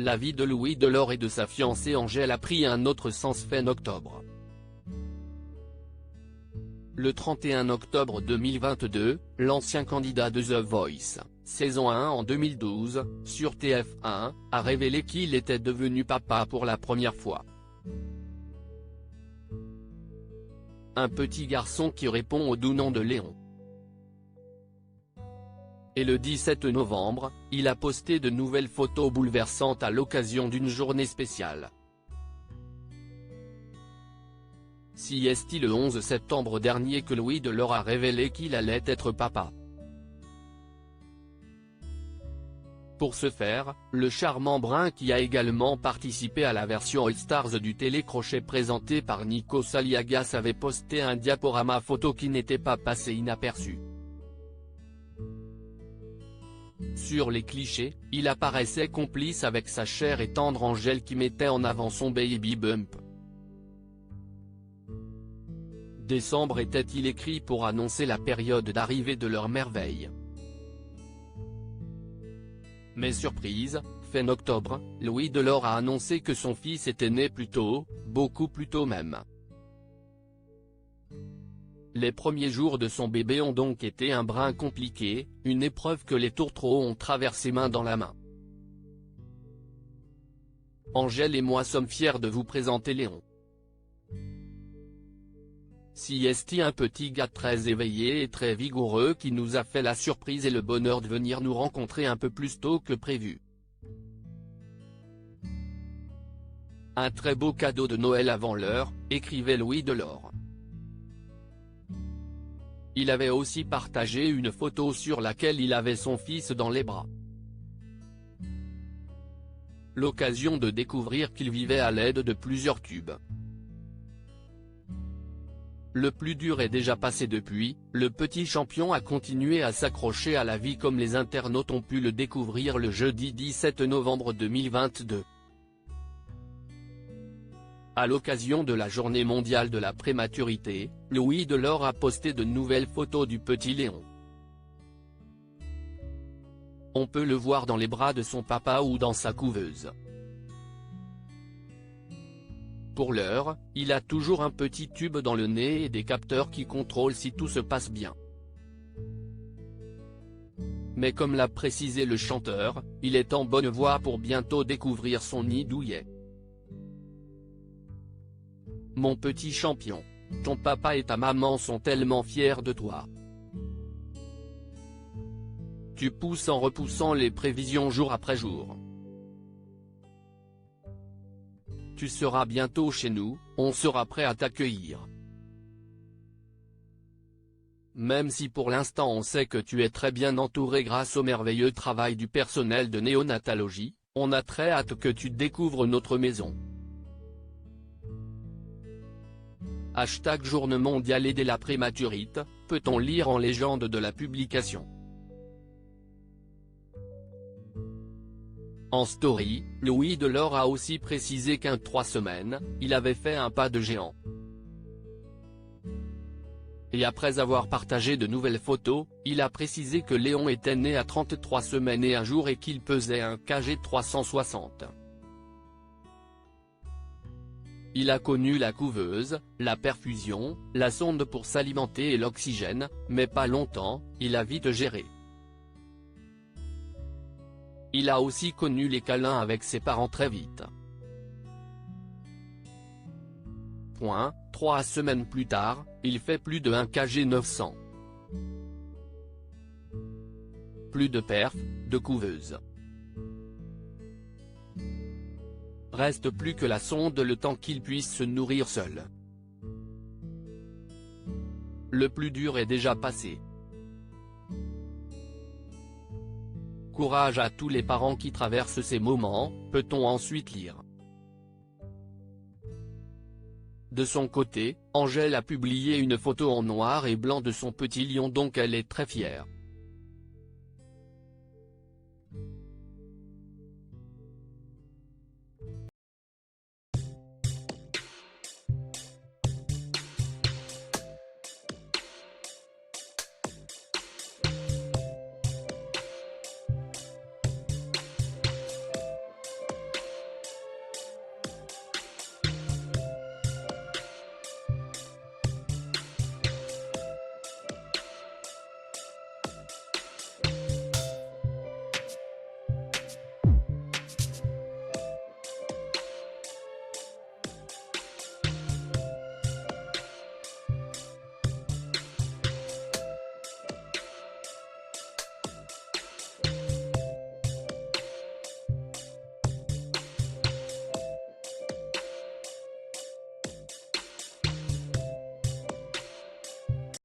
La vie de Louis Delort et de sa fiancée Angèle a pris un autre sens fin octobre. Le 31 octobre 2022, l'ancien candidat de The Voice, saison 1 en 2012, sur TF1, a révélé qu'il était devenu papa pour la première fois. Un petit garçon qui répond au doux nom de Léon. Et le 17 novembre, il a posté de nouvelles photos bouleversantes à l'occasion d'une journée spéciale. Si est-il le 11 septembre dernier que Louis Delort a révélé qu'il allait être papa. Pour ce faire, le charmant brun qui a également participé à la version All Stars du télécrochet présenté par Nikos Aliagas avait posté un diaporama photo qui n'était pas passé inaperçu. Sur les clichés, il apparaissait complice avec sa chère et tendre Angèle qui mettait en avant son baby bump. Décembre était-il écrit pour annoncer la période d'arrivée de leur merveille. Mais surprise, fin octobre, Louis Delort a annoncé que son fils était né plus tôt, beaucoup plus tôt même. Les premiers jours de son bébé ont donc été un brin compliqué, une épreuve que les tourtereaux ont traversée main dans la main. Angèle et moi sommes fiers de vous présenter Léon. Si est un petit gars très éveillé et très vigoureux qui nous a fait la surprise et le bonheur de venir nous rencontrer un peu plus tôt que prévu. Un très beau cadeau de Noël avant l'heure, écrivait Louis Delort. Il avait aussi partagé une photo sur laquelle il avait son fils dans les bras. L'occasion de découvrir qu'il vivait à l'aide de plusieurs tubes. Le plus dur est déjà passé depuis, le petit champion a continué à s'accrocher à la vie comme les internautes ont pu le découvrir le jeudi 17 novembre 2022. À l'occasion de la journée mondiale de la prématurité, Louis Delort a posté de nouvelles photos du petit Léon. On peut le voir dans les bras de son papa ou dans sa couveuse. Pour l'heure, il a toujours un petit tube dans le nez et des capteurs qui contrôlent si tout se passe bien. Mais comme l'a précisé le chanteur, il est en bonne voie pour bientôt découvrir son nid douillet. Mon petit champion, ton papa et ta maman sont tellement fiers de toi. Tu pousses en repoussant les prévisions jour après jour. Tu seras bientôt chez nous, on sera prêt à t'accueillir. Même si pour l'instant on sait que tu es très bien entouré grâce au merveilleux travail du personnel de néonatologie, on a très hâte que tu découvres notre maison. Journée mondiale aider la prématurité, peut-on lire en légende de la publication. En story, Louis Delort a aussi précisé qu'en 3 semaines, il avait fait un pas de géant. Et après avoir partagé de nouvelles photos, il a précisé que Léon était né à 33 semaines et 1 jour et qu'il pesait un kg 360. Il a connu la couveuse, la perfusion, la sonde pour s'alimenter et l'oxygène, mais pas longtemps, il a vite géré. Il a aussi connu les câlins avec ses parents très vite. 3 semaines plus tard, il fait plus de 1 kg 900. Plus de perf, de couveuse. Reste plus que la sonde le temps qu'il puisse se nourrir seul. Le plus dur est déjà passé. Courage à tous les parents qui traversent ces moments, peut-on ensuite lire. De son côté, Angèle a publié une photo en noir et blanc de son petit lion dont elle est très fière.